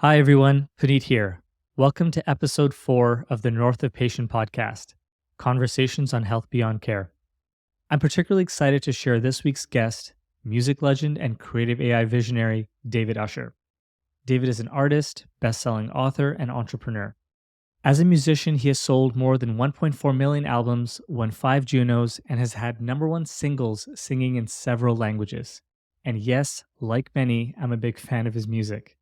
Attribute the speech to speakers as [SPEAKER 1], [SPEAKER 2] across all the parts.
[SPEAKER 1] Hi, everyone. Puneet here. Welcome to episode 4 of the North of Patient podcast, Conversations on Health Beyond Care. I'm particularly excited to share this week's guest, music legend and creative AI visionary, David Usher. David is an artist, best-selling author, and entrepreneur. As a musician, he has sold more than 1.4 million albums, won 5 Junos, and has had number one singles singing in several languages. And yes, like many, I'm a big fan of his music.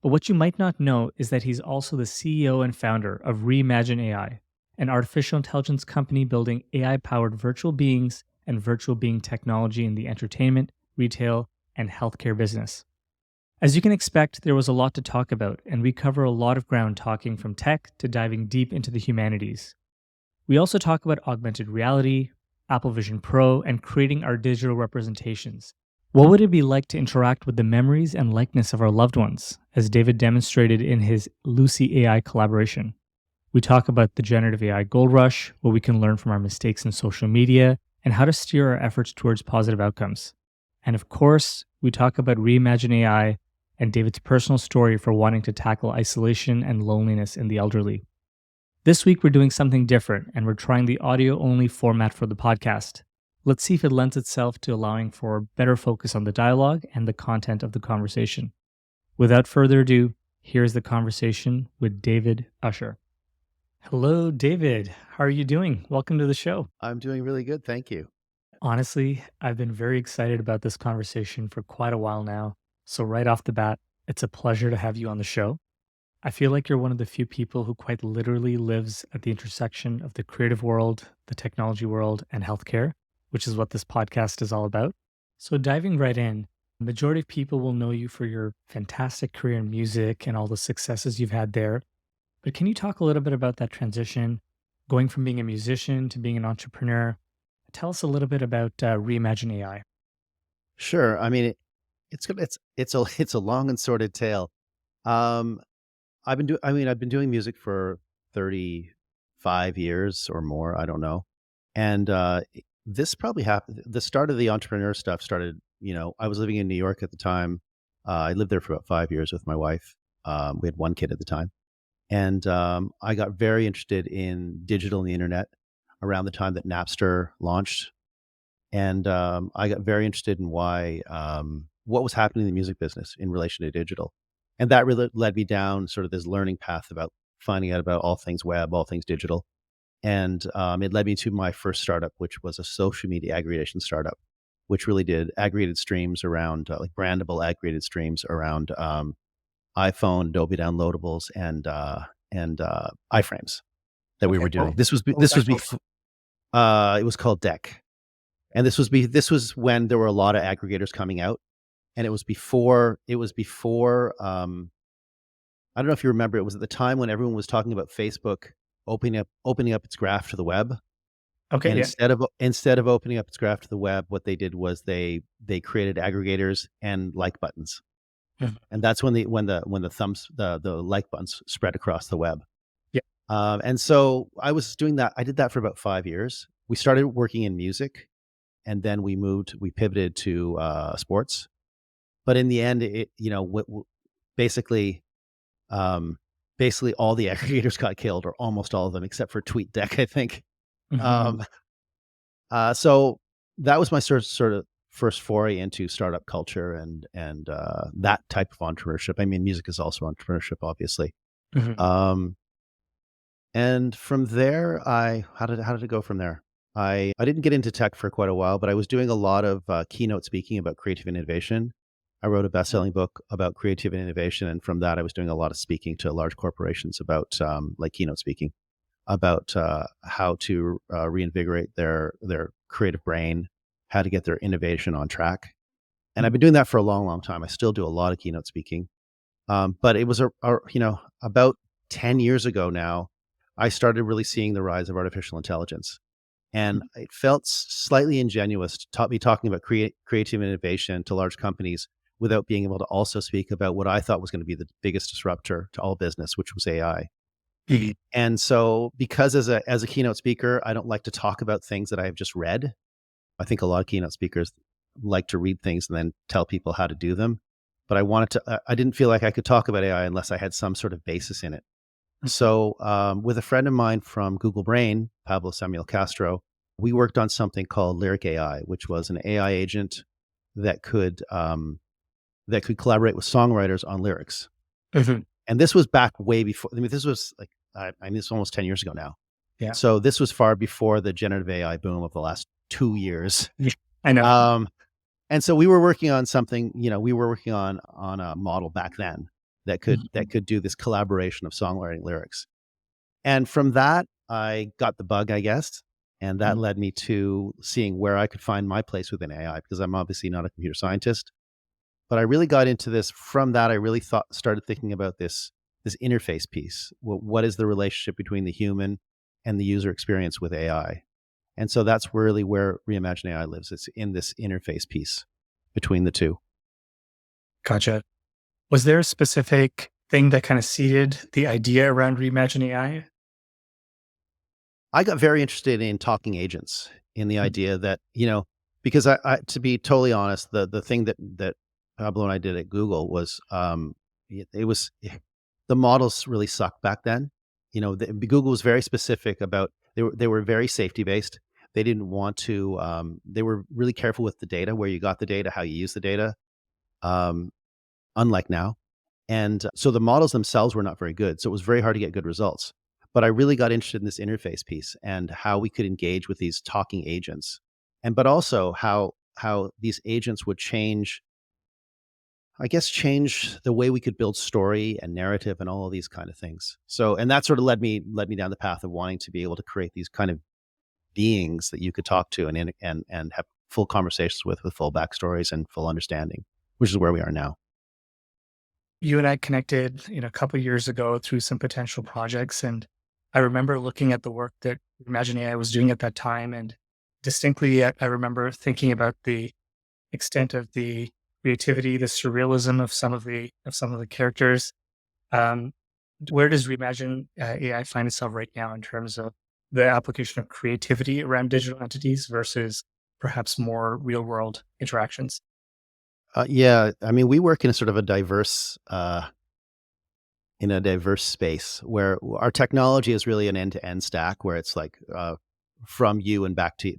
[SPEAKER 1] But what you might not know is that he's also the CEO and founder of Reimagine AI, an artificial intelligence company building AI powered virtual beings and virtual being technology in the entertainment, retail, and healthcare business. As you can expect, there was a lot to talk about, and we cover a lot of ground talking from tech to diving deep into the humanities. We also talk about augmented reality, Apple Vision Pro, and creating our digital representations. What would it be like to interact with the memories and likeness of our loved ones, as David demonstrated in his Lucy AI collaboration? We talk about the generative AI gold rush, what we can learn from our mistakes in social media, and how to steer our efforts towards positive outcomes. And of course, we talk about Reimagine AI and David's personal story for wanting to tackle isolation and loneliness in the elderly. This week, we're doing something different, and we're trying the audio-only format for the podcast. Let's see if it lends itself to allowing for better focus on the dialogue and the content of the conversation. Without further ado, here's the conversation with David Usher. Hello, David. How are you doing? Welcome to the show.
[SPEAKER 2] I'm doing really good, thank you.
[SPEAKER 1] Honestly, I've been very excited about this conversation for quite a while now. So right off the bat, it's a pleasure to have you on the show. I feel like you're one of the few people who quite literally lives at the intersection of the creative world, the technology world, and healthcare, which is what this podcast is all about. So diving right in, the majority of people will know you for your fantastic career in music and all the successes you've had there. But can you talk a little bit about that transition, going from being a musician to being an entrepreneur? Tell us a little bit about Reimagine AI.
[SPEAKER 2] Sure, I mean, it's a long and sordid tale. Um, I've been doing music for 35 years or more, I don't know, and, this probably happened the start of the entrepreneur stuff started, I was living in New York at the time. I lived there for about 5 years with my wife. We had 1 kid at the time, and, I got very interested in digital and the internet around the time that Napster launched. And I got very interested in what was happening in the music business in relation to digital. And that really led me down sort of this learning path about finding out about all things web, all things digital. And it led me to my first startup, which was a social media aggregation startup, which really did aggregated streams around like brandable aggregated streams around iPhone, Adobe downloadables, and iframes that we
[SPEAKER 1] Okay.
[SPEAKER 2] were doing.
[SPEAKER 1] What was
[SPEAKER 2] This
[SPEAKER 1] that
[SPEAKER 2] was
[SPEAKER 1] called?
[SPEAKER 2] before it was called Deck. And this was when there were a lot of aggregators coming out, and it was before, I don't know if you remember, it was at the time when everyone was talking about Facebook opening up its graph to the web,
[SPEAKER 1] Okay,
[SPEAKER 2] and
[SPEAKER 1] yeah.
[SPEAKER 2] instead of opening up its graph to the web, what they did was they created aggregators and like buttons.
[SPEAKER 1] Mhm.
[SPEAKER 2] And that's when the thumbs the like buttons spread across the web.
[SPEAKER 1] Yeah.
[SPEAKER 2] And so I was doing that. I did that for about 5 years. We started working in music, and then we pivoted to sports. But in the end, basically, um, basically all the aggregators got killed, or almost all of them, except for TweetDeck, I think.
[SPEAKER 1] Mhm.
[SPEAKER 2] Um, so that was my sort of first foray into startup culture and that type of entrepreneurship. I mean, music is also entrepreneurship, obviously.
[SPEAKER 1] Mhm.
[SPEAKER 2] Um, and from there, how did it go from there? I didn't get into tech for quite a while, but I was doing a lot of keynote speaking about creative innovation. I wrote a best-selling book about creative innovation, and from that, I was doing a lot of speaking to large corporations about like keynote speaking about how to reinvigorate their creative brain, how to get their innovation on track. And I've been doing that for a long, long time. I still do a lot of keynote speaking, but it was about 10 years ago now. I started really seeing the rise of artificial intelligence. And
[SPEAKER 1] Mhm.
[SPEAKER 2] it felt slightly ingenuous to be talking about creative innovation to large companies without being able to also speak about what I thought was going to be the biggest disruptor to all business, which was AI.
[SPEAKER 1] Mhm.
[SPEAKER 2] And so, because as a keynote speaker, I don't like to talk about things that I have just read. I think a lot of keynote speakers like to read things and then tell people how to do them. but I didn't feel like I could talk about AI unless I had some sort of basis in it.
[SPEAKER 1] Mhm.
[SPEAKER 2] So, with a friend of mine from Google Brain, Pablo Samuel Castro, we worked on something called Lyric AI, which was an AI agent that could collaborate with songwriters on lyrics.
[SPEAKER 1] Mhm.
[SPEAKER 2] And this was back way before. I mean, this was like this was almost 10 years ago now.
[SPEAKER 1] Yeah.
[SPEAKER 2] So this was far before the generative AI boom of the last 2 years.
[SPEAKER 1] Yeah. I know.
[SPEAKER 2] Um, and so we were working on something. We were working on a model back then that
[SPEAKER 1] Mhm.
[SPEAKER 2] could do this collaboration of songwriting lyrics. And from that, I got the bug, I guess, and that
[SPEAKER 1] Mhm.
[SPEAKER 2] led me to seeing where I could find my place within AI because I'm obviously not a computer scientist. But I really got into this from that. I really started thinking about this interface piece. What is the relationship between the human and the user experience with AI? And so that's really where Reimagine AI lives. It's in this interface piece between the two.
[SPEAKER 1] Gotcha. Was there a specific thing that kind of seeded the idea around Reimagine AI?
[SPEAKER 2] I got very interested in talking agents, in the
[SPEAKER 1] Mhm.
[SPEAKER 2] idea that, because to be totally honest, the thing that Pablo and I did at Google was, it was the models really sucked back then. Google was very specific about they were very safety based. They didn't want to. They were really careful with the data, where you got the data, how you use the data. Um, Unlike now. And so the models themselves were not very good. So it was very hard to get good results. But I really got interested in this interface piece and how we could engage with these talking agents. But also how these agents would change the way we could build story and narrative and all of these kind of things. So and that sort of led me down the path of wanting to be able to create these kind of beings that you could talk to and have full conversations with full backstories and full understanding, which is where we are now.
[SPEAKER 1] You and I connected, a couple years ago through some potential projects, and I remember looking at the work that Imagine AI was doing at that time, and distinctly, I remember thinking about the extent of the creativity, the surrealism of some of the characters. Um, where does Reimagine AI find itself right now in terms of the application of creativity around digital entities versus perhaps more real world interactions?
[SPEAKER 2] Yeah, I mean, we work in a sort of a diverse space where our technology is really an end-to-end stack, where it's like from you and back to,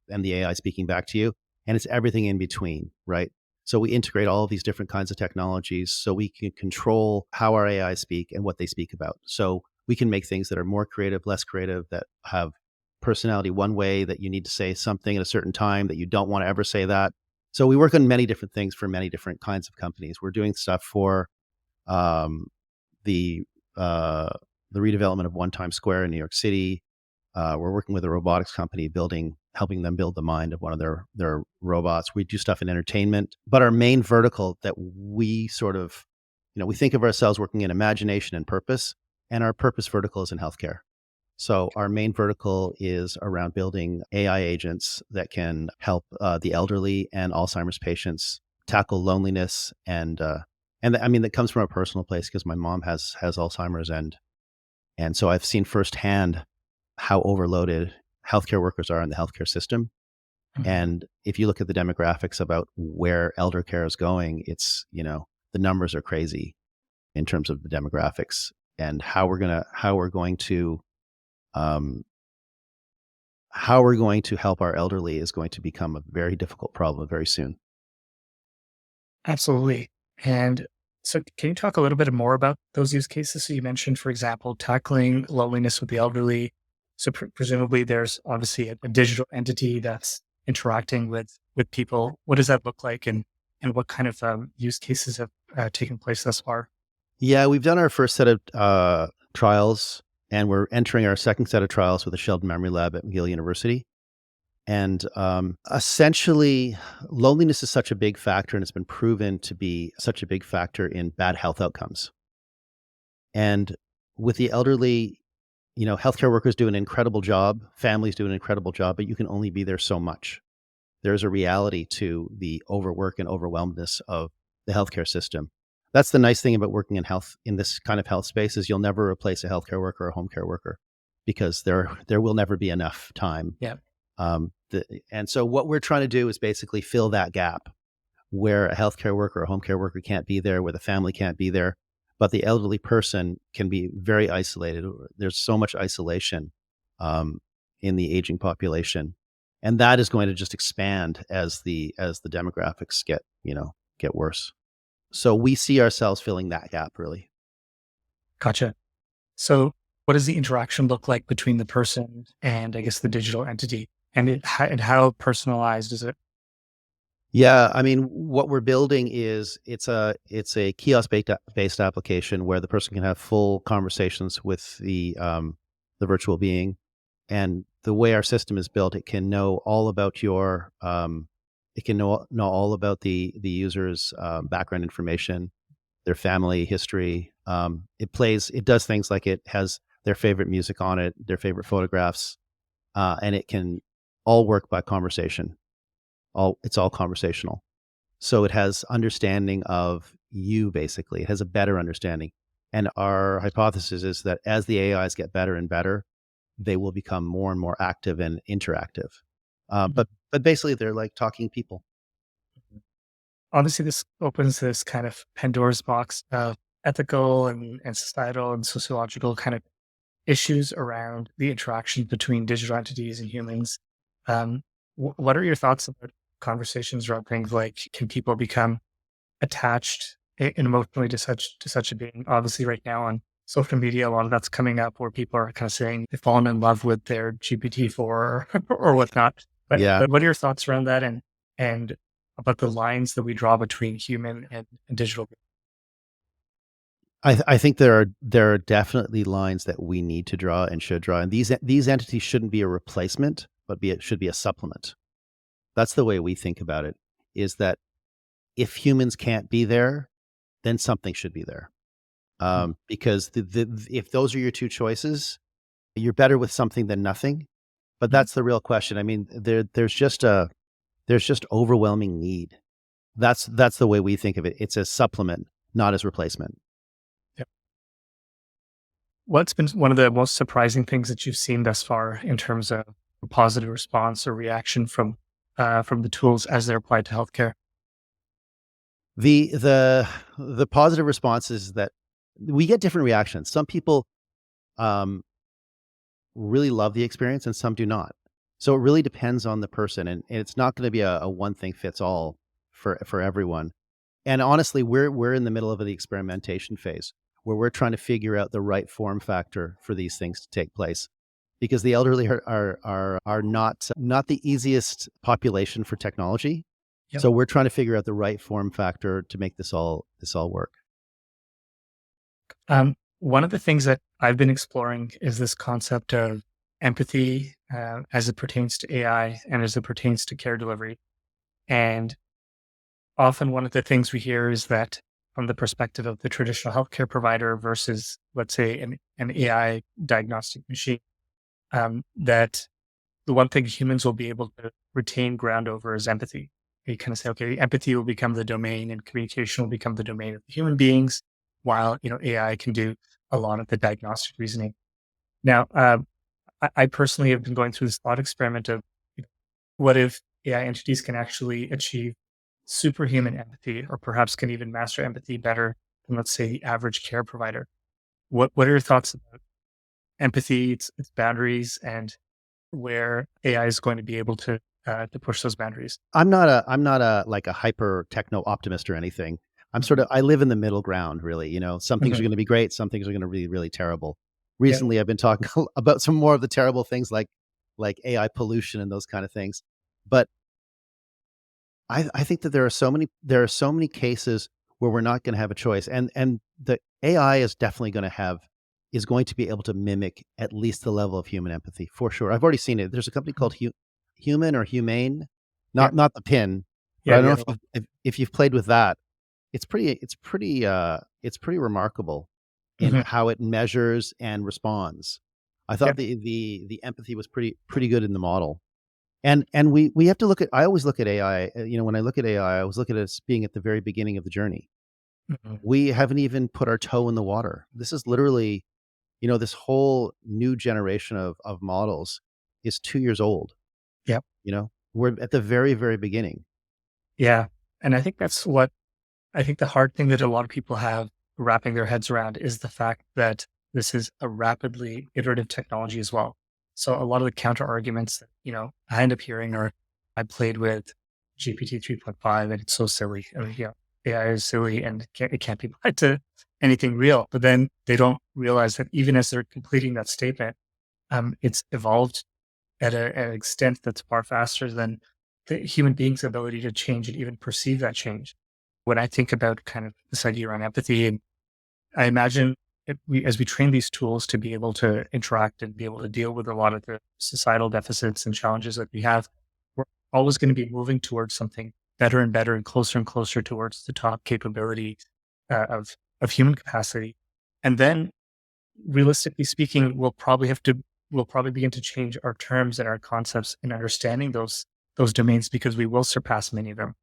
[SPEAKER 2] and the AI speaking back to you, and it's everything in between, right? So we integrate all of these different kinds of technologies, so we can control how our AI speak and what they speak about. So we can make things that are more creative, less creative, that have personality one way, that you need to say something at a certain time, that you don't want to ever say that. So we work on many different things for many different kinds of companies. We're doing stuff for um, the uh, the redevelopment of One Times Square in New York City. We're working with a robotics company, helping them build the mind of one of their robots. We do stuff in entertainment, but our main vertical that we sort of, we think of ourselves working in imagination and purpose, and our purpose vertical is in healthcare. So our main vertical is around building AI agents that can help the elderly and Alzheimer's patients tackle loneliness I mean that comes from a personal place because my mom has Alzheimer's and so I've seen firsthand how overloaded healthcare workers are in the healthcare system.
[SPEAKER 1] Mhm.
[SPEAKER 2] And if you look at the demographics about where elder care is going, the numbers are crazy in terms of the demographics and um, how we're going to help our elderly is going to become a very difficult problem very soon.
[SPEAKER 1] Absolutely. And so, can you talk a little bit more about those use cases? So, you mentioned, for example, tackling loneliness with the elderly. So, presumably, there's obviously a digital entity that's interacting with people. What does that look like, and what kind of use cases have taken place thus far?
[SPEAKER 2] Yeah, we've done our first set of trials, and we're entering our second set of trials with the Sheldon Memory Lab at McGill University. And essentially, loneliness is such a big factor, and it's been proven to be such a big factor in bad health outcomes. And with the elderly, healthcare workers do an incredible job, families do an incredible job, but you can only be there so much. There's a reality to the overwork and overwhelmedness of the healthcare system. That's the nice thing about working in health in this kind of health space is you'll never replace a healthcare worker or a home care worker because there will never be enough time.
[SPEAKER 1] Yeah.
[SPEAKER 2] And so what we're trying to do is basically fill that gap where a healthcare worker or home care worker can't be there, where the family can't be there, but the elderly person can be very isolated. There's so much isolation um, in the aging population, and that is going to just expand as the demographics get worse. So we see ourselves filling that gap, really.
[SPEAKER 3] Gotcha. So, what does the interaction look like between the person and I guess the digital entity, and and how personalized is it?
[SPEAKER 2] Yeah, I mean, what we're building is it's a kiosk based application where the person can have full conversations with the virtual being, and the way our system is built, it can know all about it can know all about the user's background information, their family history. It does things like it has their favorite music on it, their favorite photographs, and it can all work by conversation. It's all conversational. So it has understanding of you, basically. It has a better understanding. And our hypothesis is that as the AIs get better and better, they will become more and more active and interactive.
[SPEAKER 3] Mhm.
[SPEAKER 2] But basically, they're like talking people.
[SPEAKER 3] Obviously, this opens this kind of Pandora's box of ethical and societal and sociological kind of issues around the interaction between digital entities and humans. Um, what are your thoughts about conversations around things like can people become attached emotionally to such a being? Obviously, right now on social media, a lot of that's coming up where people are kind of saying they've fallen in love with their GPT-4 or whatnot.
[SPEAKER 2] Yeah,
[SPEAKER 3] But what are your thoughts around that and about the lines that we draw between human and digital?
[SPEAKER 2] I think there are definitely lines that we need to draw and should draw, and these entities shouldn't be a replacement, but should be a supplement. That's the way we think about it. Is that if humans can't be there, then something should be there. Because if those are your two choices, you're better with something than nothing. But
[SPEAKER 3] Mhm.
[SPEAKER 2] that's the real question. I mean, there's just overwhelming need. That's the way we think of it. It's a supplement, not as replacement.
[SPEAKER 3] Yep. What's been one of the most surprising things that you've seen thus far in terms of a positive response or reaction from the tools as they're applied to healthcare?
[SPEAKER 2] The the the positive response is that we get different reactions. Some people um, really love the experience, and some do not. So it really depends on the person, and it's not going to be a one thing fits all for everyone. And honestly, we're in the middle of the experimentation phase where we're trying to figure out the right form factor for these things to take place, because the elderly are not the easiest population for technology.
[SPEAKER 3] Yep.
[SPEAKER 2] So we're trying to figure out the right form factor to make this all work.
[SPEAKER 3] One of the things that I've been exploring is this concept of empathy as it pertains to AI and as it pertains to care delivery. And often, one of the things we hear is that from the perspective of the traditional healthcare provider versus, let's say, an AI diagnostic machine, that the one thing humans will be able to retain ground over is empathy. You kind of say, okay, empathy will become the domain and communication will become the domain of the human beings, while AI can do a lot of the diagnostic reasoning. Now, I personally have been going through this thought experiment of what if AI entities can actually achieve superhuman empathy, or perhaps can even master empathy better than, let's say, the average care provider. What are your thoughts about empathy, its boundaries, and where AI is going to be able to push those boundaries?
[SPEAKER 2] I'm not a like a hyper techno optimist or anything.
[SPEAKER 3] Mhm.
[SPEAKER 2] I live in the middle ground, really. Some things are
[SPEAKER 3] Mhm.
[SPEAKER 2] going to be great, some things are going to be really terrible.
[SPEAKER 3] Yeah.
[SPEAKER 2] Recently, I've been talking about some more of the terrible things like AI pollution and those kind of things. But I think that there are so many cases where we're not going to have a choice, and the AI is going to be able to mimic at least the level of human empathy for sure. I've already seen it. There's a company
[SPEAKER 3] Mhm.
[SPEAKER 2] called Human or Humane,
[SPEAKER 3] Yeah.
[SPEAKER 2] not the pin, but
[SPEAKER 3] Yeah.
[SPEAKER 2] I don't
[SPEAKER 3] The
[SPEAKER 2] know
[SPEAKER 3] other one.
[SPEAKER 2] if you've played with that. It's pretty remarkable in
[SPEAKER 3] Mhm.
[SPEAKER 2] how it measures and responds. I
[SPEAKER 3] Yeah.
[SPEAKER 2] thought the empathy was pretty good in the model. And we have to look at I always look at AI, when I look at AI, I always look at it as being at the very beginning of the journey.
[SPEAKER 3] Mhm.
[SPEAKER 2] We haven't even put our toe in the water. This is literally, this whole new generation of models is 2 years old,
[SPEAKER 3] Yep.
[SPEAKER 2] We're at the very, very beginning.
[SPEAKER 3] Yeah. And I think that's what I think the hard thing that a lot of people have wrapping their heads around is the fact that this is a rapidly iterative technology as well. So a lot of the counter arguments that, I end up hearing are I played with GPT 3.5 and it's so silly. I mean, AI is silly and it can't be applied to anything real. But then they don't realize that even as they're completing that statement, it's evolved at an extent that's far faster than the human being's ability to change and even perceive that change. When I think about kind of this idea around empathy, and I imagine as we train these tools to be able to interact and be able to deal with a lot of the societal deficits and challenges that we have, we're always going to be moving towards something better and closer towards the top capability of human capacity. And then realistically speaking, we'll probably begin to change our terms and our concepts in understanding those domains because we will surpass many of them.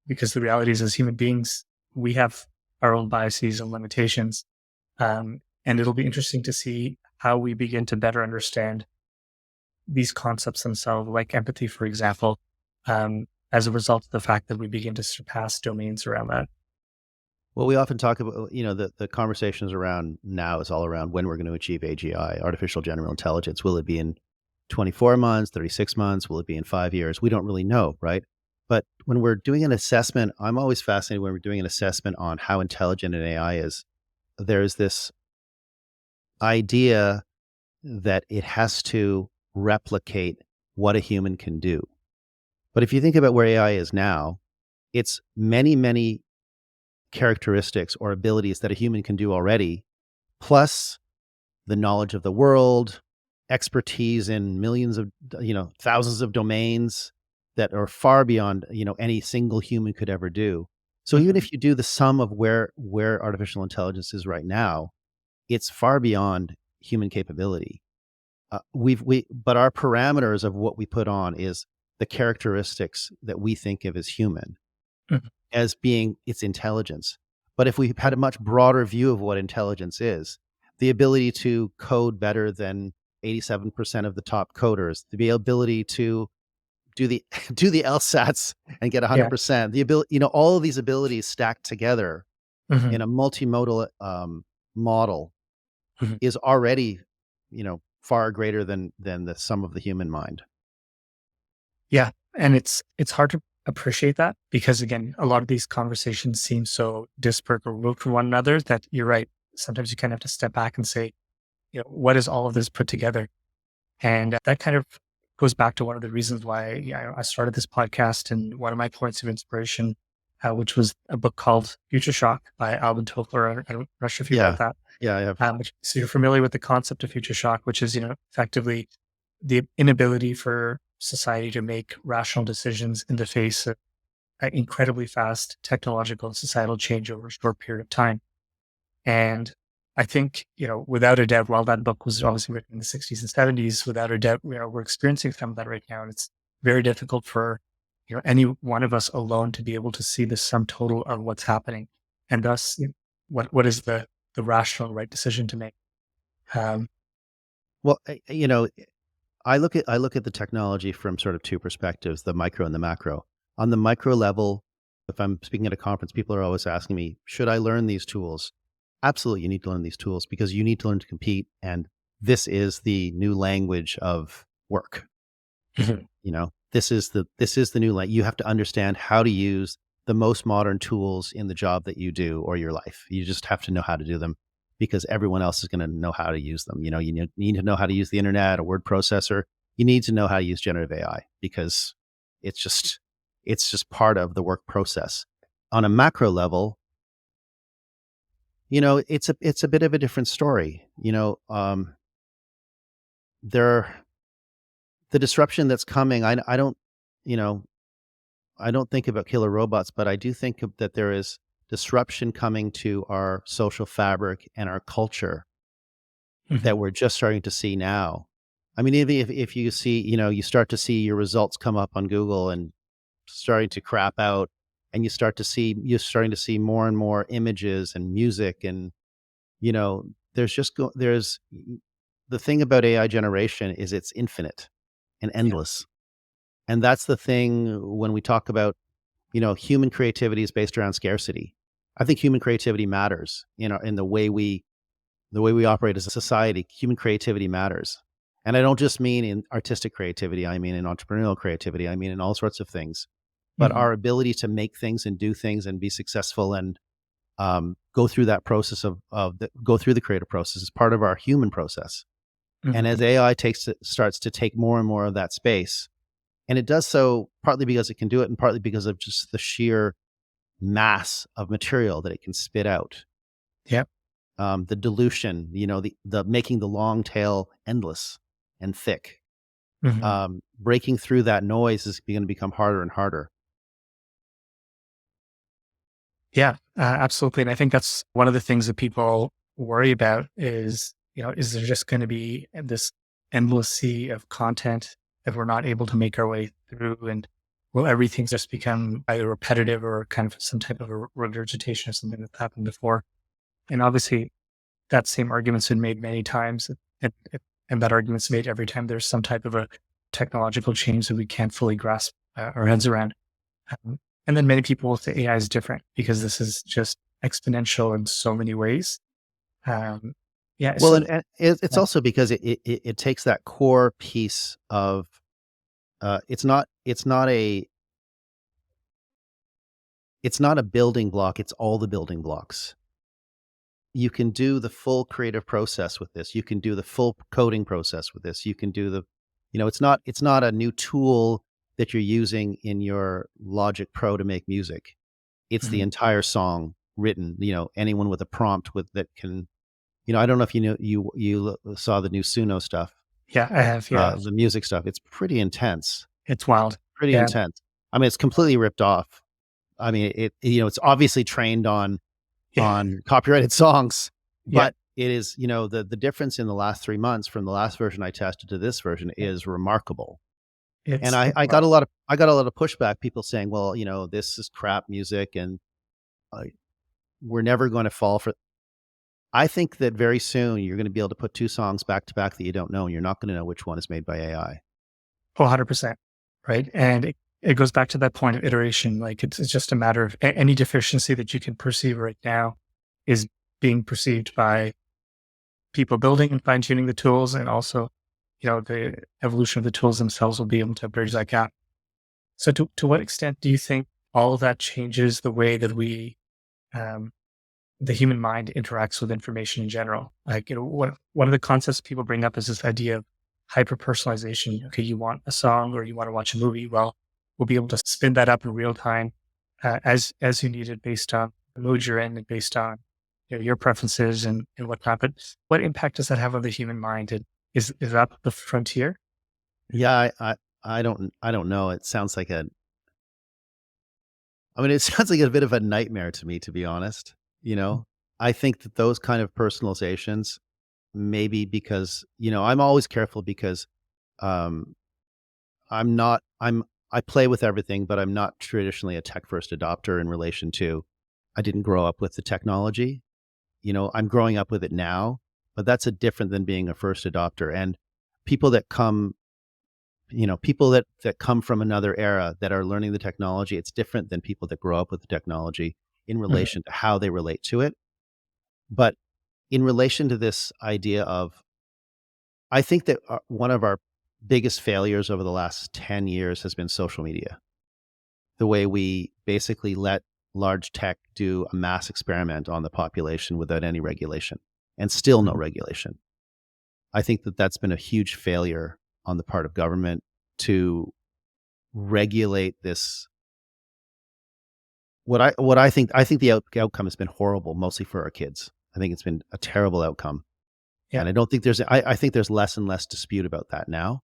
[SPEAKER 3] Because the reality is, as human beings, we have our own biases and limitations, and it'll be interesting to see how we begin to better understand these concepts themselves, like empathy, for example, as a result of the fact that we begin to surpass domains around that.
[SPEAKER 2] Well, we often talk about, the conversations around now is all around when we're going to achieve AGI, artificial general intelligence. Will it be in 24 months, 36 months? Will it be in 5 years? We don't really know, right? But when we're doing an assessment, I'm always fascinated when we're doing an assessment on how intelligent an AI is. There's this idea that it has to replicate what a human can do. But if you think about where AI is now, it's many, many characteristics or abilities that a human can do already, plus the knowledge of the world, expertise in millions of, thousands of domains that are far beyond, any single human could ever do. So even if you do the sum of where artificial intelligence is right now, it's far beyond human capability. But our parameters of what we put on is the characteristics that we think of as human,
[SPEAKER 3] Mhm.
[SPEAKER 2] as being its intelligence. But if we had a much broader view of what intelligence is, the ability to code better than 87% of the top coders, the ability to do the do the LSATs and get
[SPEAKER 3] Yeah.
[SPEAKER 2] 100%, the ability, all of these abilities stacked together
[SPEAKER 3] Mhm.
[SPEAKER 2] in a multimodal model
[SPEAKER 3] Mhm.
[SPEAKER 2] is already, far greater than the sum of the human mind.
[SPEAKER 3] Yeah, and it's hard to appreciate that because again, a lot of these conversations seem so disparate or removed from one another that you're right. Sometimes you kind of have to step back and say, what is all of this put together? And that kind of goes back to one of the reasons why I started this podcast and one of my points of inspiration, which was a book called Future Shock by Alvin Toffler. I'm not sure if you've read
[SPEAKER 2] Yeah,
[SPEAKER 3] that.
[SPEAKER 2] yeah, I have.
[SPEAKER 3] So you're familiar with the concept of future shock, which is, effectively the inability for society to make rational decisions in the face of incredibly fast technological and societal change over a short period of time. And I think, without a doubt, while that book was obviously written in the 60s and 70s, without a doubt, we're experiencing some of that right now. And it's very difficult for, any one of us alone to be able to see the sum total of what's happening. And thus, what is the rational right decision to make? Um,
[SPEAKER 2] Well, I look at the technology from sort of two perspectives, the micro and the macro. On the micro level, if I'm speaking at a conference, people are always asking me, should I learn these tools? Absolutely, you need to learn these tools because you need to learn to compete. And this is the new language of work.
[SPEAKER 3] Mhm.
[SPEAKER 2] This is the new language. You have to understand how to use the most modern tools in the job that you do or your life. You just have to know how to do them because everyone else is going to know how to use them. You need to know how to use the internet, a word processor. You need to know how to use generative AI because it's just part of the work process. On a macro level, it's a bit of a different story. There the disruption that's coming. I don't you know I don't think about killer robots, but I do think that there is disruption coming to our social fabric and our culture
[SPEAKER 3] Mhm.
[SPEAKER 2] that we're just starting to see now. I mean, even if you see, you start to see your results come up on Google and starting to crap out, and you're starting to see more and more images and music, and there's the thing about AI generation is it's infinite and
[SPEAKER 3] Yeah.
[SPEAKER 2] endless, and that's the thing when we talk about human creativity is based around scarcity. I think human creativity matters, in the way we operate as a society. Human creativity matters. And I don't just mean in artistic creativity, I mean in entrepreneurial creativity, I mean in all sorts of things. But
[SPEAKER 3] Mhm.
[SPEAKER 2] our ability to make things and do things and be successful and go through that process go through the creative process is part of our human process. And
[SPEAKER 3] Mhm.
[SPEAKER 2] as AI starts to take more and more of that space, and it does so partly because it can do it and partly because of just the sheer mass of material that it can spit out.
[SPEAKER 3] Yep.
[SPEAKER 2] The dilution, the making the long tail endless and thick.
[SPEAKER 3] Mhm.
[SPEAKER 2] Breaking through that noise is going to become harder and harder.
[SPEAKER 3] Yeah, absolutely. And I think that's one of the things that people worry about is, is there just going to be this endless sea of content that we're not able to make our way through? And will everything just become either repetitive or kind of some type of a regurgitation of something that's happened before? And obviously, that same argument's been made many times. And that argument's made every time there's some type of a technological change that we can't fully grasp our heads around. And then many people will say AI is different because this is just exponential in so many ways. Um, yeah.
[SPEAKER 2] Well,
[SPEAKER 3] So
[SPEAKER 2] and it's
[SPEAKER 3] yeah.
[SPEAKER 2] also because it takes that core piece of it's not a building block. It's all the building blocks. You can do the full creative process with this. You can do the full coding process with this. You can do it's not a new tool that you're using in your Logic Pro to make music. It's the
[SPEAKER 3] Mhm.
[SPEAKER 2] entire song written, anyone with a prompt with that can, I don't know if you saw the new Suno stuff,
[SPEAKER 3] Yeah, I have. Yeah,
[SPEAKER 2] the music stuff. It's pretty intense.
[SPEAKER 3] it's wild.
[SPEAKER 2] Pretty
[SPEAKER 3] Yeah,
[SPEAKER 2] intense. I mean, it's completely ripped off. I mean, it's obviously trained on
[SPEAKER 3] yeah,
[SPEAKER 2] copyrighted songs,
[SPEAKER 3] yeah.
[SPEAKER 2] but it is, the difference in the last 3 months from the last version I tested to this version
[SPEAKER 3] Yeah.
[SPEAKER 2] is remarkable. And I
[SPEAKER 3] It's
[SPEAKER 2] I got
[SPEAKER 3] wild.
[SPEAKER 2] a lot of I got a lot of pushback, people saying, "Well, this is crap music, and, uh, we're never gonna fall for." I think that very soon you're gonna be able to put 2 songs back to back that you don't know, and you're not gonna know which one is made by AI.
[SPEAKER 3] Oh, 100%. Right. And it goes back to that point of iteration. Like it's just a matter of any deficiency that you can perceive right now is being perceived by people building and fine tuning the tools. And also, the evolution of the tools themselves will be able to bridge that gap. So to what extent do you think all of that changes the way that um, the human mind interacts with information in general? Like, one of the concepts people bring up is this idea of hyper personalization. Okay, you want a song or you want to watch a movie. Well, we'll be able to spin that up in real time as you need it based on the mood you're in and based on your preferences and whatnot. But what impact does that have on the human mind? And is that the frontier?
[SPEAKER 2] Yeah, I don't know. It sounds like a bit of a nightmare to me, to be honest, you know? I think that those kind of personalizations, maybe because, I'm always careful because, um, I'm not I play with everything, but I'm not traditionally a tech first adopter in relation to I didn't grow up with the technology. I'm growing up with it now, but that's a different than being a first adopter. And people that come, people that come from another era that are learning the technology, it's different than people that grow up with the technology in
[SPEAKER 3] Mhm.
[SPEAKER 2] relation to how they relate to it. But in relation to this idea of, I think that one of our biggest failures over the last 10 years has been social media. The way we basically let large tech do a mass experiment on the population without any regulation and still no
[SPEAKER 3] Mhm.
[SPEAKER 2] regulation. I think that that's been a huge failure on the part of government to regulate this. What I think the outcome has been horrible, mostly for our kids. I think it's been a terrible outcome,
[SPEAKER 3] Yeah.
[SPEAKER 2] and I don't think I think there's less and less dispute about that now.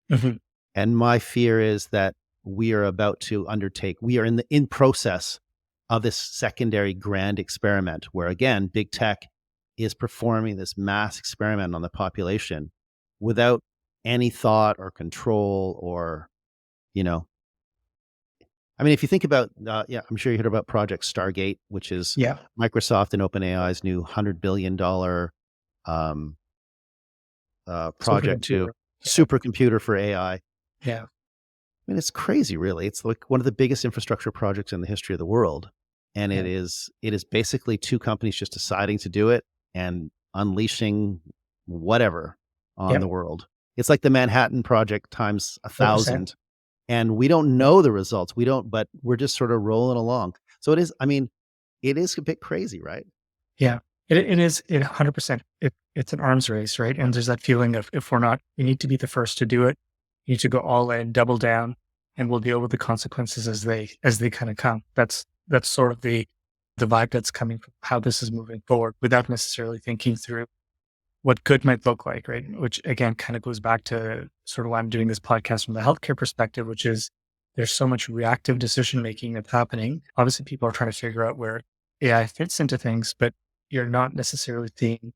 [SPEAKER 3] Mhm.
[SPEAKER 2] And my fear is that we are in process of this secondary grand experiment where, again, big tech is performing this mass experiment on the population without any thought or control or, you know, if you think about, yeah, I'm sure you heard about Project Stargate, which is
[SPEAKER 3] Yeah.
[SPEAKER 2] Microsoft and OpenAI's new $100 billion um, project to
[SPEAKER 3] Supercomputer. Yeah.
[SPEAKER 2] supercomputer for AI.
[SPEAKER 3] Yeah.
[SPEAKER 2] mean, it's crazy, really. It's like one of the biggest infrastructure projects in the history of the world, and
[SPEAKER 3] Yeah.
[SPEAKER 2] it is basically two companies just deciding to do it and unleashing whatever on
[SPEAKER 3] Yep.
[SPEAKER 2] the world. It's like the Manhattan Project times
[SPEAKER 3] 100%.
[SPEAKER 2] 1,000, and we don't know the results. We don't, but we're just sort of rolling along. So it is. I mean, it is a bit crazy, right?
[SPEAKER 3] Yeah. It is 100%. It's an arms race, right? And there's that feeling of if we're not, you need to be the first to do it. You need to go all in, double down, and we'll deal with the consequences as they kind of come. That's sort of the vibe that's coming from how this is moving forward without necessarily thinking through what good might look like, right? Which again kind of goes back to sort of why I'm doing this podcast from the healthcare perspective, which is there's so much reactive decision making that's happening. Obviously, people are trying to figure out where AI fits into things, but you're not necessarily seeing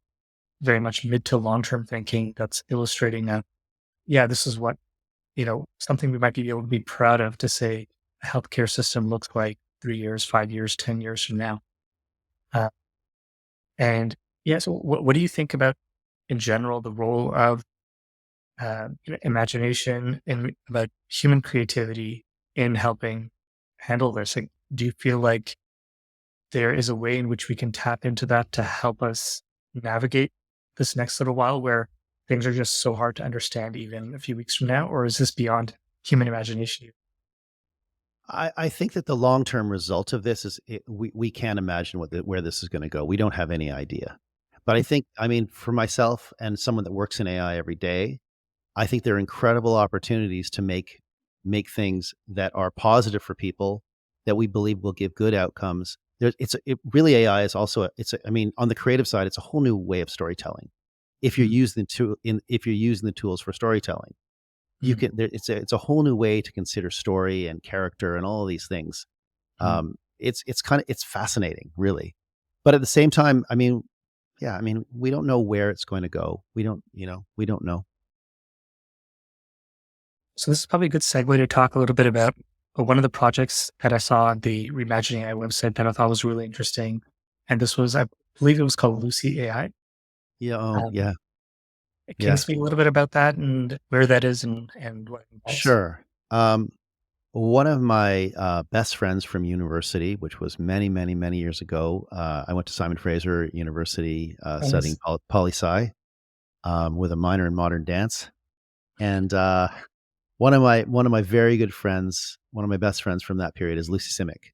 [SPEAKER 3] very much mid to long term thinking that's illustrating a, yeah, this is what, something we might be able to be proud of to say a healthcare system looks like 3 years, 5 years, 10 years from now. Uh, and yeah, so what do you think about in general the role of imagination and about human creativity in helping handle this? Like, do you feel like there is a way in which we can tap into that to help us navigate this next little while where things are just so hard to understand even a few weeks from now? Or is this beyond human imagination?
[SPEAKER 2] I think that the long term result of this is we can't imagine where this is going to go. We don't have any idea. But I think, I mean, for myself and someone that works in AI every day, I think there are incredible opportunities to make things that are positive for people that we believe will give good outcomes. Really AI is also I mean, on the creative side, it's a whole new way of storytelling. If you're
[SPEAKER 3] Mm,
[SPEAKER 2] using if you're using the tools for storytelling, you
[SPEAKER 3] mm,
[SPEAKER 2] can it's a whole new way to consider story and character and all of these things.
[SPEAKER 3] mm.
[SPEAKER 2] It's fascinating, really. But at the same time, I mean, yeah, I mean, we don't know where it's going to go. We don't know.
[SPEAKER 3] So this is probably a good segue to talk a little bit about one of the projects that I saw on the Reimagine AI website that I thought was really interesting. And this was, I believe it was called Lucy AI.
[SPEAKER 2] Yeah. Oh,
[SPEAKER 3] Um,
[SPEAKER 2] yeah.
[SPEAKER 3] can you
[SPEAKER 2] Yes.
[SPEAKER 3] speak a little bit about that and where that is and what it involves?
[SPEAKER 2] Sure. One of my best friends from university, which was many, many, many years ago, I went to Simon Fraser University
[SPEAKER 3] And
[SPEAKER 2] studying
[SPEAKER 3] this,
[SPEAKER 2] poli sci with a minor in modern dance. And one of my very good friends, one of my best friends from that period is Lucy Simic.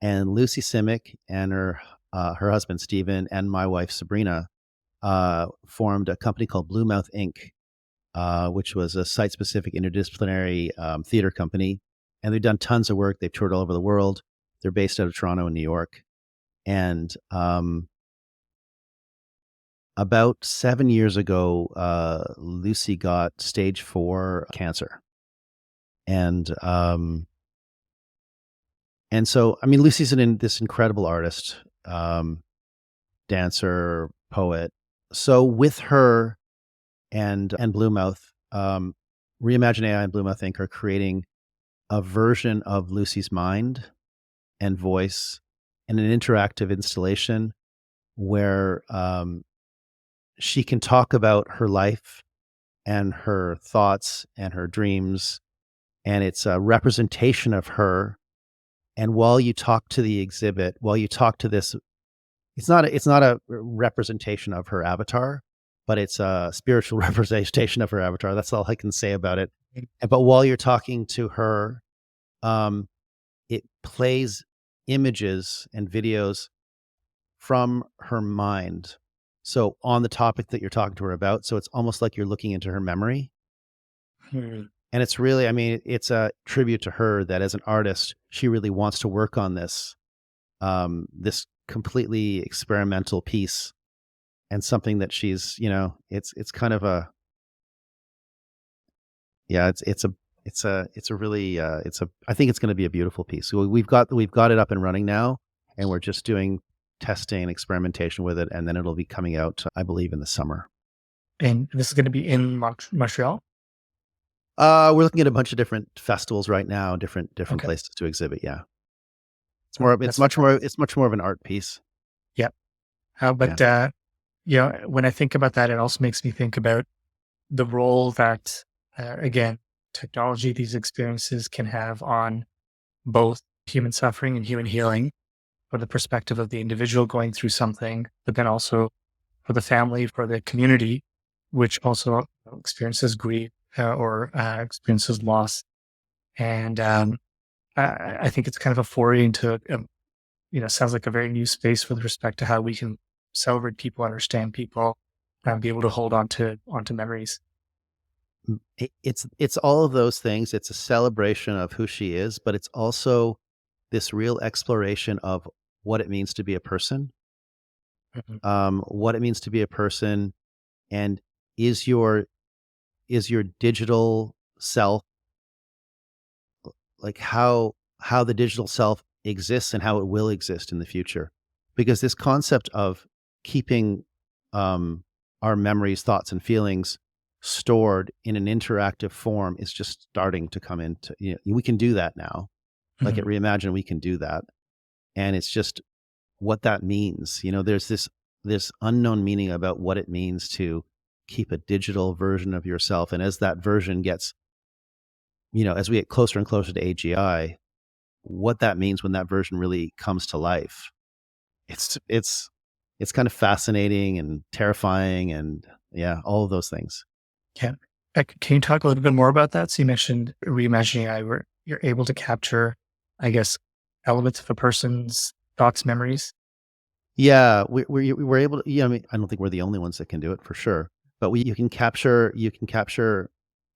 [SPEAKER 2] And Lucy Simic and her husband Stephen and my wife Sabrina formed a company called Blue Mouth Inc., which was a site-specific interdisciplinary theater company, and they've done tons of work. They've toured all over the world. They're based out of Toronto and New York. And about 7 years ago, Lucy got stage 4 cancer, and so I mean, Lucy's this incredible artist, dancer, poet. So with her and Bluemouth, Reimagine AI and Bluemouth Inc. are creating a version of Lucy's mind and voice in an interactive installation where she can talk about her life and her thoughts and her dreams. And it's a representation of her. And while you talk to the exhibit, while you talk to this, it's not a representation of her avatar, but it's a spiritual representation of her avatar. That's all I can say about it. But while you're talking to her, um, it plays images and videos from her mind. So on the topic that you're talking to her about, so it's almost like you're looking into her memory.
[SPEAKER 3] hmm,
[SPEAKER 2] And it's really, I mean, it's a tribute to her that as an artist, she really wants to work on this completely experimental piece and something that she's, it's kind of a, yeah, it's a really, I think it's going to be a beautiful piece. So we've got it up and running now, and we're just doing testing and experimentation with it. And then it'll be coming out, I believe, in the summer.
[SPEAKER 3] and this is going to be in Montreal.
[SPEAKER 2] We're looking at a bunch of different festivals right now, different
[SPEAKER 3] Okay.
[SPEAKER 2] places to exhibit. Yeah.
[SPEAKER 3] That's fantastic.
[SPEAKER 2] It's much more of an art piece.
[SPEAKER 3] Yeah.
[SPEAKER 2] Yeah.
[SPEAKER 3] But, when I think about that, it also makes me think about the role that, again, technology, these experiences can have on both human suffering and human healing, from the perspective of the individual going through something, but then also for the family, for the community, which also experiences grief or experiences loss. And I think it's kind of a foray into, sounds like a very new space with respect to how we can celebrate people, understand people, and be able to hold onto memories.
[SPEAKER 2] It's all of those things. It's a celebration of who she is, but it's also this real exploration of what it means to be a person,
[SPEAKER 3] Mhm.
[SPEAKER 2] what it means to be a person, and is your digital self, like how the digital self exists and how it will exist in the future. Because this concept of keeping our memories, thoughts, and feelings stored in an interactive form is just starting to come into, we can do that now. Like at
[SPEAKER 3] Mhm.
[SPEAKER 2] Reimagine, we can do that. And it's just what that means. There's this unknown meaning about what it means to keep a digital version of yourself. And as that version gets, as we get closer and closer to AGI, what that means when that version really comes to life. It's kind of fascinating and terrifying and yeah, all of those things.
[SPEAKER 3] Yeah. Can you talk a little bit more about that? So you mentioned reimagining AI, where you're able to capture, I guess, elements of a person's thoughts, memories.
[SPEAKER 2] Yeah, we're able to. Yeah, I mean, I don't think we're the only ones that can do it for sure, but you can capture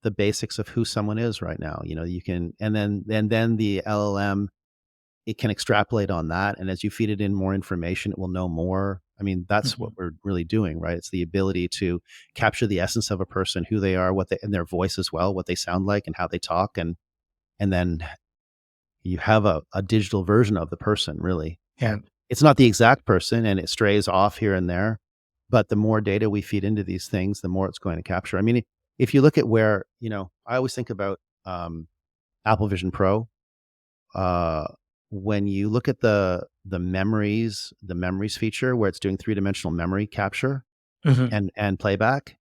[SPEAKER 2] the basics of who someone is right now. You can, and then the LLM, it can extrapolate on that, and as you feed it in more information, it will know more. I mean, that's what
[SPEAKER 3] Mhm.
[SPEAKER 2] we're really doing, right? It's the ability to capture the essence of a person, who they are, what they, and their voice as well, what they sound like, and how they talk, and then you have a digital version of the person, really.
[SPEAKER 3] Yeah.
[SPEAKER 2] It's not the exact person and it strays off here and there, but the more data we feed into these things, the more it's going to capture. I mean, if you look at where, I always think about Apple Vision Pro. Uh, when you look at the memories feature where it's doing three-dimensional memory capture
[SPEAKER 3] Mhm.
[SPEAKER 2] and playback,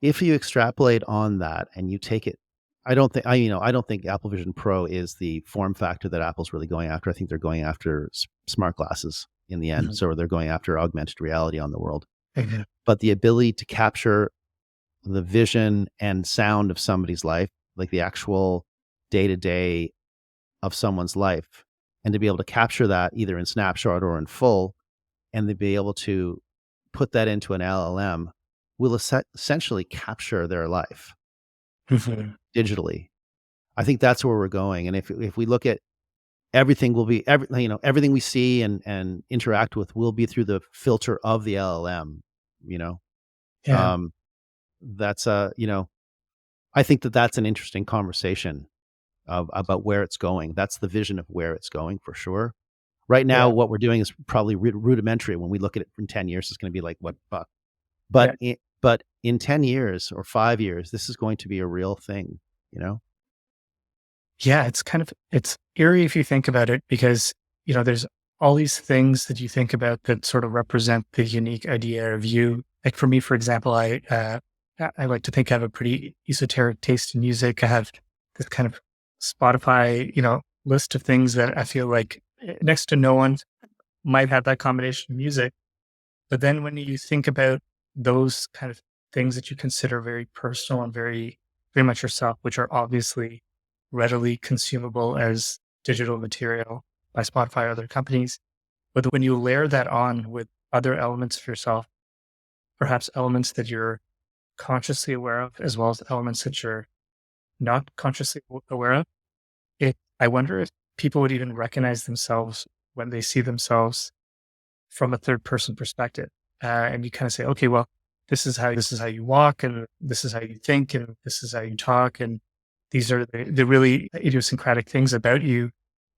[SPEAKER 2] if you extrapolate on that and you take it, I don't think Apple Vision Pro is the form factor that Apple's really going after. I think they're going after smart glasses in the end.
[SPEAKER 3] Mhm.
[SPEAKER 2] So they're going after augmented reality on the world.
[SPEAKER 3] Mhm.
[SPEAKER 2] But the ability to capture the vision and sound of somebody's life, like the actual day to day of someone's life, and to be able to capture that either in snapshot or in full, and to be able to put that into an LLM will essentially capture their life
[SPEAKER 3] Mhm.
[SPEAKER 2] digitally. I think that's where we're going. And if we look at everything, will be everything we see and interact with will be through the filter of the LLM. You know,
[SPEAKER 3] Yeah.
[SPEAKER 2] um, that's I think that's an interesting conversation about where it's going. That's the vision of where it's going for sure. Right now,
[SPEAKER 3] Yeah.
[SPEAKER 2] what we're doing is probably rudimentary. When we look at it in 10 years, it's going to be like what fuck.
[SPEAKER 3] Yeah.
[SPEAKER 2] But in 10 years or 5 years, this is going to be a real thing. You know.
[SPEAKER 3] Yeah. It's eerie if you think about it, because, there's all these things that you think about that sort of represent the unique idea of you. Like for me, for example, I like to think I have a pretty esoteric taste in music. I have this kind of Spotify, list of things that I feel like next to no one might have that combination of music. But then when you think about those kind of things that you consider very personal and very, very much yourself, which are obviously readily consumable as digital material by Spotify or other companies. But when you layer that on with other elements of yourself, perhaps elements that you're consciously aware of, as well as elements that you're not consciously aware of, I wonder if people would even recognize themselves when they see themselves from a third person perspective. And you kind of say, okay, well, this is how you walk, and this is how you think, and this is how you talk, and these are the really idiosyncratic things about you.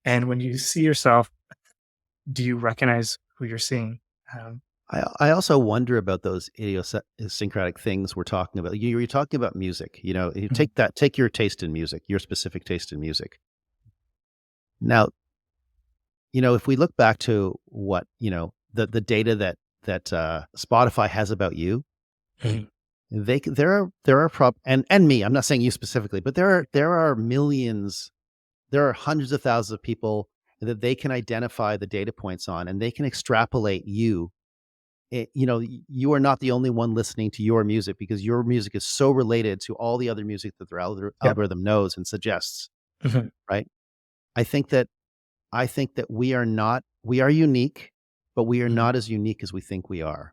[SPEAKER 3] And when you see yourself, do you recognize who you're seeing? Um,
[SPEAKER 2] I also wonder about those idiosyncratic things we're talking about. You're talking about music. You
[SPEAKER 3] mhm,
[SPEAKER 2] take your taste in music, your specific taste in music. Now, if we look back to what the data that Spotify has about you,
[SPEAKER 3] mhm,
[SPEAKER 2] and me. I'm not saying you specifically, but there are millions, there are hundreds of thousands of people that they can identify the data points on, and they can extrapolate you. You are not the only one listening to your music, because your music is so related to all the other music that their
[SPEAKER 3] Yep.
[SPEAKER 2] algorithm knows and suggests.
[SPEAKER 3] Mhm.
[SPEAKER 2] Right? I think that we are unique, but we are
[SPEAKER 3] Mhm.
[SPEAKER 2] not as unique as we think we are.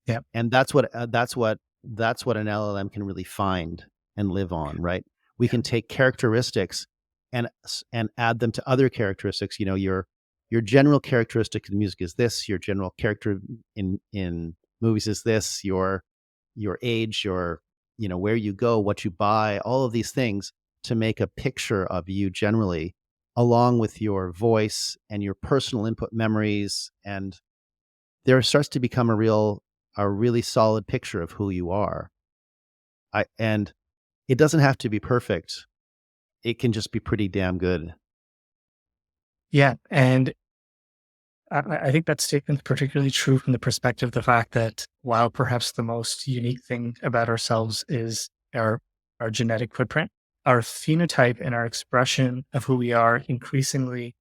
[SPEAKER 3] Yep.
[SPEAKER 2] And that's what an LLM can really find and live on, right? We
[SPEAKER 3] Yeah.
[SPEAKER 2] can take characteristics and add them to other characteristics. Your general characteristic in music is this. Your general character in movies is this. Your age, where you go, what you buy, all of these things, to make a picture of you generally, along with your voice and your personal input memories, and there starts to become a really solid picture of who you are. And it doesn't have to be perfect. It can just be pretty damn good.
[SPEAKER 3] Yeah. And I think that statement's particularly true from the perspective of the fact that while perhaps the most unique thing about ourselves is our genetic footprint, our phenotype and our expression of who we are increasingly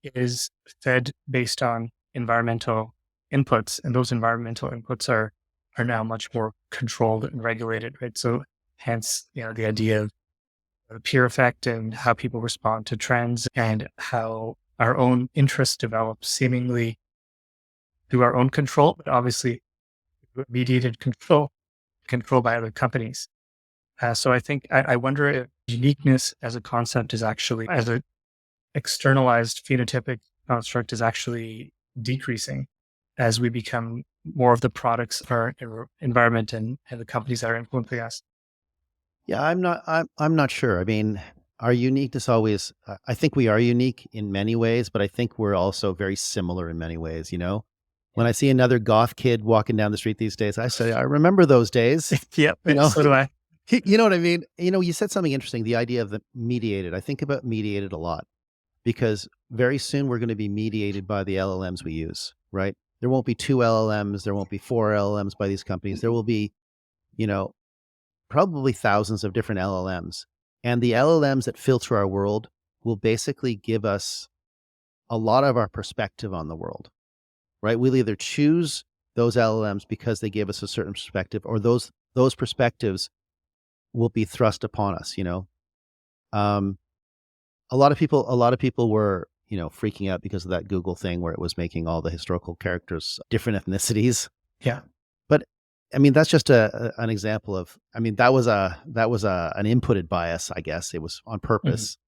[SPEAKER 3] is fed based on environmental inputs. And those environmental inputs are now much more controlled and regulated, right? So hence, the idea of the peer effect and how people respond to trends and how our own interests develop seemingly through our own control, but obviously mediated control by other companies. So I think I wonder if uniqueness as a concept is actually, as an externalized phenotypic construct, is actually decreasing as we become more of the products of our environment and the companies that are influencing us.
[SPEAKER 2] Yeah, I'm not sure. I mean, our uniqueness always, I think we are unique in many ways, but I think we're also very similar in many ways. When
[SPEAKER 3] Yeah.
[SPEAKER 2] I see another goth kid walking down the street these days, I say, I remember those days.
[SPEAKER 3] Yep.
[SPEAKER 2] You know,
[SPEAKER 3] So do I.
[SPEAKER 2] you know what I mean? You said something interesting, the idea of the mediated. I think about mediated a lot, because very soon we're going to be mediated by the LLMs we use, right? There won't be two LLMs. There won't be four LLMs by these companies. There will be, you know, probably thousands of different LLMs. And the LLMs that filter our world will basically give us a lot of our perspective on the world, right? We'll either choose those LLMs because they give us a certain perspective, or those perspectives will be thrust upon us. Um, a lot of people were, freaking out because of that Google thing where it was making all the historical characters different ethnicities.
[SPEAKER 3] Yeah.
[SPEAKER 2] But I mean, that's just an example of. I mean, that was an inputted bias. I guess it was on
[SPEAKER 3] Mhm.
[SPEAKER 2] purpose,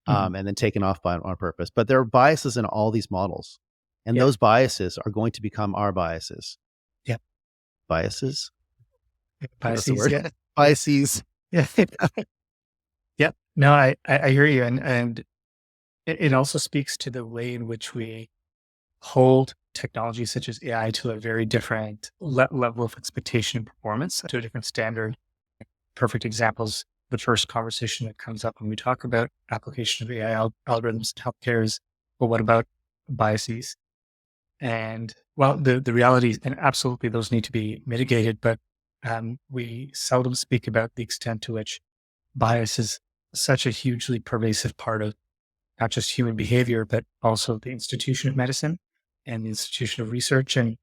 [SPEAKER 3] Mhm.
[SPEAKER 2] and then taken off on purpose. But there are biases in all these models, and
[SPEAKER 3] Yeah.
[SPEAKER 2] those biases are going to become our biases.
[SPEAKER 3] Yeah.
[SPEAKER 2] Biases? That's the
[SPEAKER 3] Biases.
[SPEAKER 2] word.
[SPEAKER 3] Yeah. Yeah.
[SPEAKER 2] Biases.
[SPEAKER 3] Yeah. Yeah. No, I hear you. And it also speaks to the way in which we hold technology such as AI to a very different level of expectation and performance, to a different standard. Perfect examples. The first conversation that comes up when we talk about application of AI algorithms in healthcare is, well, what about biases? And well, the reality is, and absolutely those need to be mitigated, but we seldom speak about the extent to which bias is such a hugely pervasive part of not just human behavior, but also the institution of medicine and the institution of research and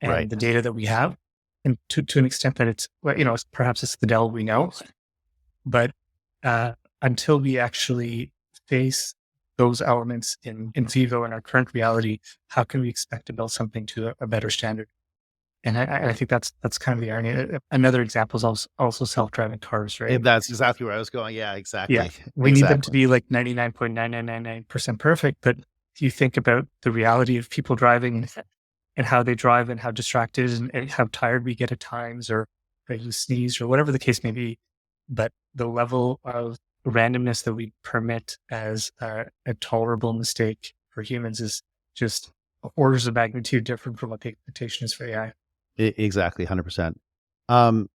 [SPEAKER 2] Right.
[SPEAKER 3] the data that we have. And to an extent that it's, well, perhaps it's the devil we know, but uh, until we actually face those elements in vivo in our current reality, how can we expect to build something to a better standard? And I think that's kind of the irony. Another example is also self-driving cars, right?
[SPEAKER 2] That's exactly where I was going. Yeah,
[SPEAKER 3] Yeah,
[SPEAKER 2] exactly.
[SPEAKER 3] we need them to
[SPEAKER 2] Exactly.
[SPEAKER 3] be like 99.9999% perfect. But if you think about the reality of people driving and how they drive and how distracted and how tired we get at times, or you sneeze or whatever the case may be, but the level of randomness that we permit as a tolerable mistake for humans is just orders of magnitude different from what the expectation is for AI.
[SPEAKER 2] Exactly. 100%. Um,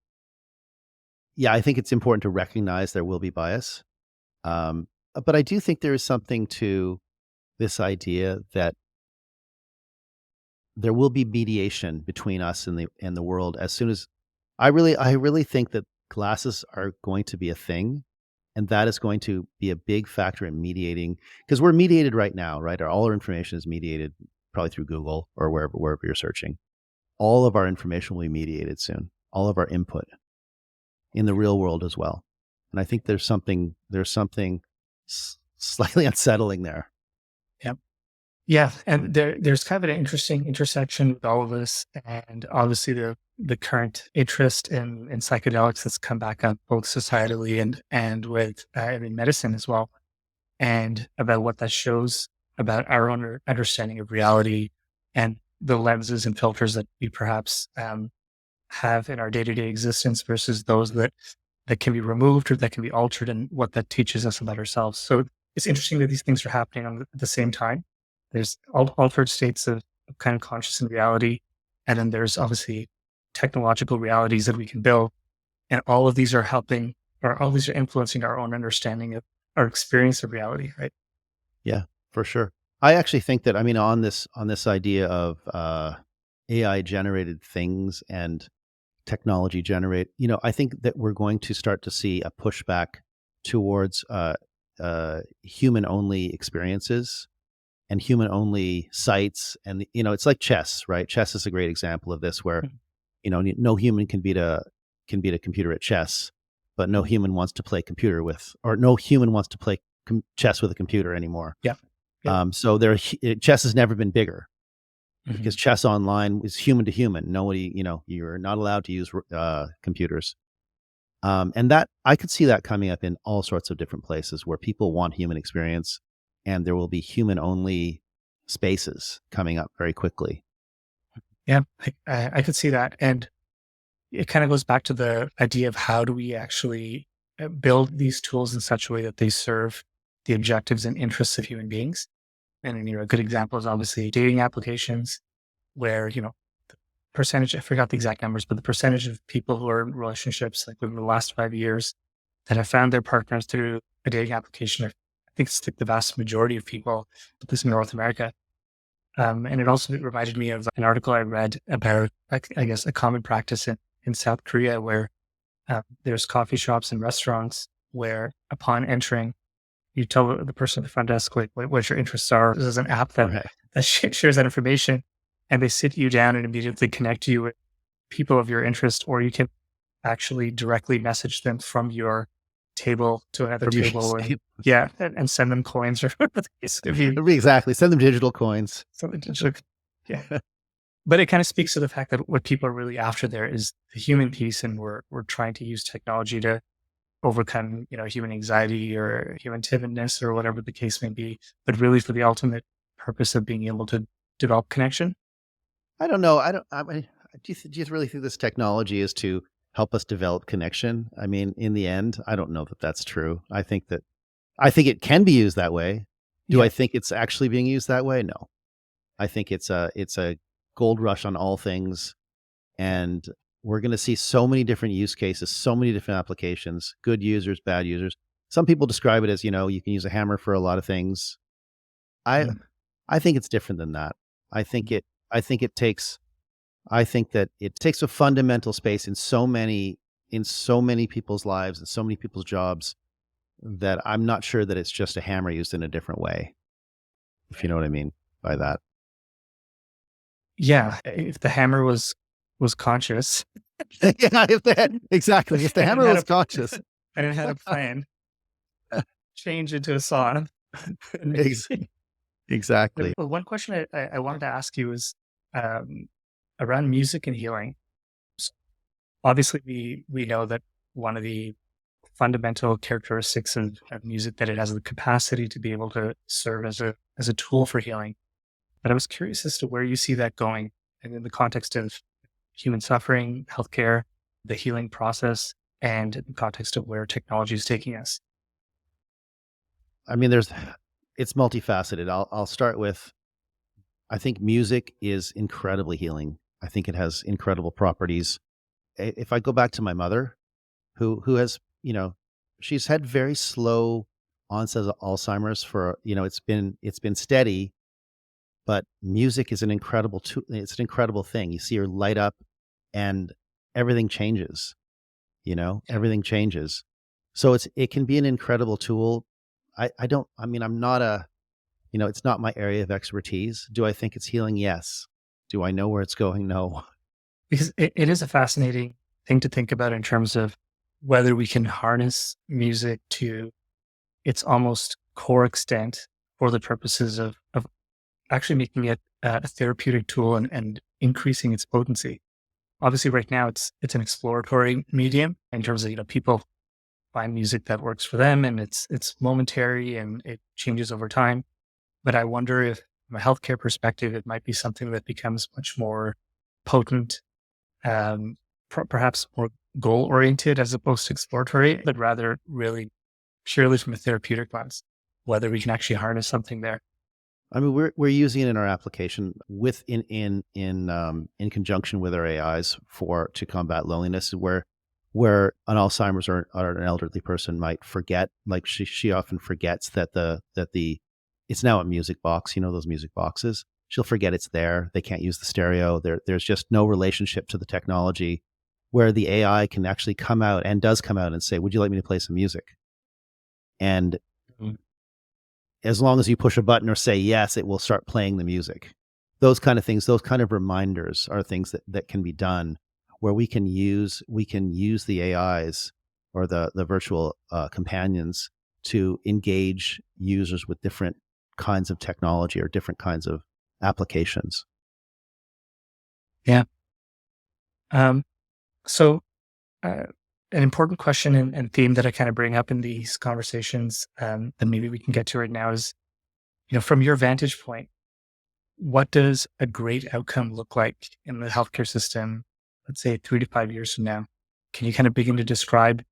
[SPEAKER 2] yeah, I think it's important to recognize there will be bias. But I do think there is something to this idea that there will be mediation between us and the world as soon as I really think that glasses are going to be a thing, and that is going to be a big factor in mediating, because we're mediated right now, right? All our information is mediated probably through Google or wherever you're searching. All of our information will be mediated soon. All of our input in the real world as well. And I think there's something slightly unsettling there.
[SPEAKER 3] Yep. Yeah, and there's kind of an interesting intersection with all of this, and obviously the current interest in psychedelics that's come back up both societally and with in medicine as well, and about what that shows about our own understanding of reality and the lenses and filters that we perhaps have in our day to day existence versus those that can be removed or that can be altered, and what that teaches us about ourselves. So it's interesting that these things are happening at the same time. There's altered states of kind of conscious and reality, and then there's obviously technological realities that we can build, and all of these are helping, or all these are influencing our own understanding of our experience of reality, right?
[SPEAKER 2] Yeah, for sure. I actually think that, I mean, on this idea of AI generated things and technology generate, I think that we're going to start to see a pushback towards human only experiences and human only sites. And, it's like chess, right? Chess is a great example of this, where,
[SPEAKER 3] Mhm.
[SPEAKER 2] no human can beat a computer at chess, but no human wants to play no human wants to play chess with a computer anymore.
[SPEAKER 3] Yeah. Yeah.
[SPEAKER 2] So chess has never been bigger, because
[SPEAKER 3] Mhm.
[SPEAKER 2] chess online is human to human. Nobody, you're not allowed to use computers. And that I could see that coming up in all sorts of different places where people want human experience, and there will be human only spaces coming up very quickly.
[SPEAKER 3] Yeah, I could see that. And it kind of goes back to the idea of how do we actually build these tools in such a way that they serve the objectives and interests of human beings. And a good example is obviously dating applications, where the percentage, I forgot the exact numbers, but the percentage of people who are in relationships like within the last 5 years that have found their partners through a dating application, I think it's like the vast majority of people, at least in North America. And it also reminded me of an article I read about, I guess, a common practice in South Korea, where there's coffee shops and restaurants where upon entering, you tell the person at the front desk like what your interests are. This is an app
[SPEAKER 2] Right.
[SPEAKER 3] that shares that information, and they sit you down and immediately connect you with people of your interest, or you can actually directly message them from your table to another
[SPEAKER 2] From your
[SPEAKER 3] table, and yeah, and send them coins or whatever the case may be.
[SPEAKER 2] exactly. Send them digital coins.
[SPEAKER 3] Something to yeah. But it kind of speaks to the fact that what people are really after there is the human piece, and we're trying to use technology to overcome, human anxiety or human timidness or whatever the case may be, but really for the ultimate purpose of being able to develop connection.
[SPEAKER 2] I don't know. I mean, do you really think this technology is to help us develop connection? I mean, in the end, I don't know that that's true. I think it can be used that way. Do I
[SPEAKER 3] Yeah.
[SPEAKER 2] think it's actually being used that way? No. I think it's a gold rush on all things, and we're going to see so many different use cases, so many different applications, good users, bad users. Some people describe it as, you can use a hammer for a lot of things. I
[SPEAKER 3] Mhm.
[SPEAKER 2] I think it's different than that. I think it I think it takes I think that it takes a fundamental space in so many people's lives and so many people's jobs, that I'm not sure that it's just a hammer used in a different way, if you know what I mean by that.
[SPEAKER 3] Yeah. If the hammer was conscious
[SPEAKER 2] Yeah, exactly. If the
[SPEAKER 3] and it
[SPEAKER 2] hammer
[SPEAKER 3] had
[SPEAKER 2] was conscious.
[SPEAKER 3] and it had a plan, change into a saw. And
[SPEAKER 2] Ex exactly.
[SPEAKER 3] But one question I wanted to ask you is um, around music and healing. S- Obviously, we know that one of the fundamental characteristics of music, that it has the capacity to be able to serve as a tool for healing. But I was curious as to where you see that going, and in the context of human suffering, healthcare, the healing process, and in the context of where technology is taking us.
[SPEAKER 2] I mean, it's multifaceted. I'll start with, I think music is incredibly healing. I think it has incredible properties. If I go back to my mother, who has, she's had very slow onset of Alzheimer's for, it's been steady, but music is it's an incredible thing. You see her light up, and everything changes. Everything changes. So it can be an incredible tool. I mean, I'm not it's not my area of expertise. Do I think it's healing? Yes. Do I know where it's going? No.
[SPEAKER 3] Because it is a fascinating thing to think about in terms of whether we can harness music to its almost core extent for the purposes of actually making it a therapeutic tool and increasing its potency. Obviously, right now it's an exploratory medium in terms of people find music that works for them, and it's momentary and it changes over time. But I wonder if, from a healthcare perspective, it might be something that becomes much more potent, perhaps more goal oriented as opposed to exploratory, but rather really purely from a therapeutic lens, whether we can actually harness something there.
[SPEAKER 2] I mean, we're using it in our application with in conjunction with our AIs to combat loneliness, where an Alzheimer's or an elderly person might forget, like she often forgets that the it's now a music box, those music boxes. She'll forget it's there. They can't use the stereo. There's just no relationship to the technology, where the AI can actually come out and does come out and say, "Would you like me to play some music?" And
[SPEAKER 3] Mhm.
[SPEAKER 2] as long as you push a button or say yes, it will start playing the music. Those kind of things, those kind of reminders are things that can be done, where we can use the AIs or the virtual companions to engage users with different kinds of technology or different kinds of applications.
[SPEAKER 3] Yeah. Um, so, uh, an important question and theme that I kind of bring up in these conversations, that maybe we can get to right now is, from your vantage point, what does a great outcome look like in the healthcare system, let's say 3 to 5 years from now? Can you kind of begin to describe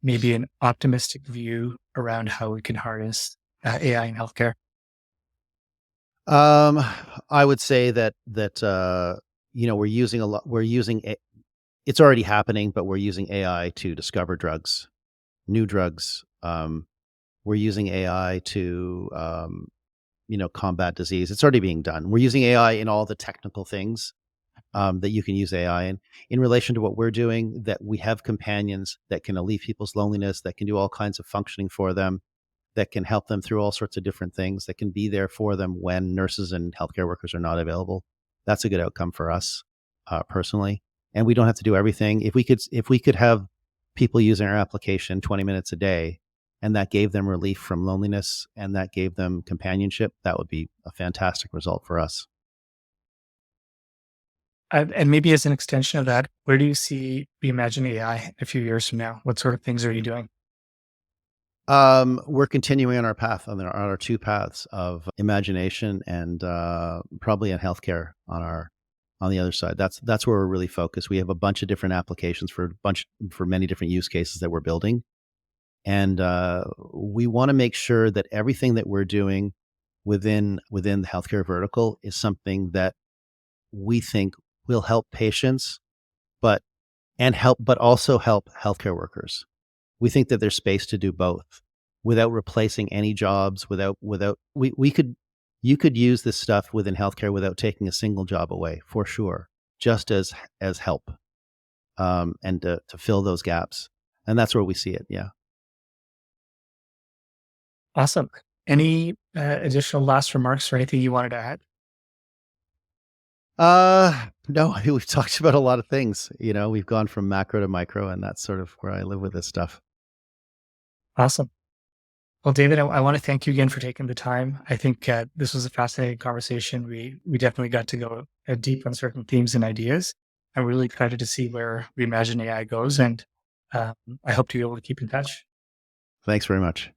[SPEAKER 3] maybe an optimistic view around how we can harness AI in healthcare?
[SPEAKER 2] Um, I would say we're using it's already happening, but we're using AI to discover drugs, new drugs. We're using AI to combat disease. It's already being done. We're using AI in all the technical things that you can use AI in relation to what we're doing. That we have companions that can alleviate people's loneliness, that can do all kinds of functioning for them, that can help them through all sorts of different things, that can be there for them when nurses and healthcare workers are not available. That's a good outcome for us personally. And we don't have to do everything. If we could have people using our application 20 minutes a day, and that gave them relief from loneliness and that gave them companionship, that would be a fantastic result for us.
[SPEAKER 3] And maybe as an extension of that, where do you see Reimagine AI a few years from now? What sort of things are you doing?
[SPEAKER 2] We're continuing on our path, on our two paths of imagination and probably in healthcare on the other side. That's where we're really focused. We have a bunch of different applications for many different use cases that we're building, and we want to make sure that everything that we're doing within the healthcare vertical is something that we think will help patients, but but also help healthcare workers. We think that there's space to do both without replacing any jobs, without we could you could use this stuff within healthcare without taking a single job away, for sure, just as help, and to fill those gaps. And that's where we see it. Yeah.
[SPEAKER 3] Awesome. Any additional last remarks or anything you wanted to add?
[SPEAKER 2] No, I mean, we've talked about a lot of things. We've gone from macro to micro, and that's sort of where I live with this stuff.
[SPEAKER 3] Awesome. Well, David, I want to thank you again for taking the time. I think this was a fascinating conversation. We definitely got to go deep on certain themes and ideas. I'm really excited to see where Reimagine AI goes, and I hope to be able to keep in touch.
[SPEAKER 2] Thanks very much.